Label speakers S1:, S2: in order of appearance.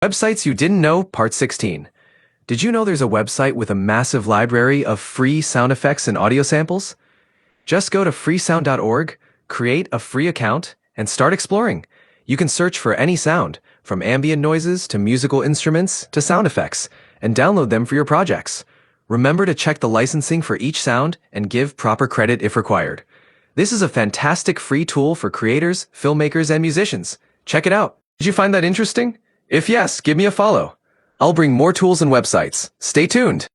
S1: Websites you didn't know, Part 16. Did you know there's a website with a massive library of free sound effects and audio samples? Just go to freesound.org, create a free account, and start exploring. You can search for any sound, from ambient noises to musical instruments to sound effects, and download them for your projects. Remember to check the licensing for each sound and give proper credit if required. This is a fantastic free tool for creators, filmmakers, and musicians. Check it out. Did you find that interesting? If yes, give me a follow. I'll bring more tools and websites. Stay tuned.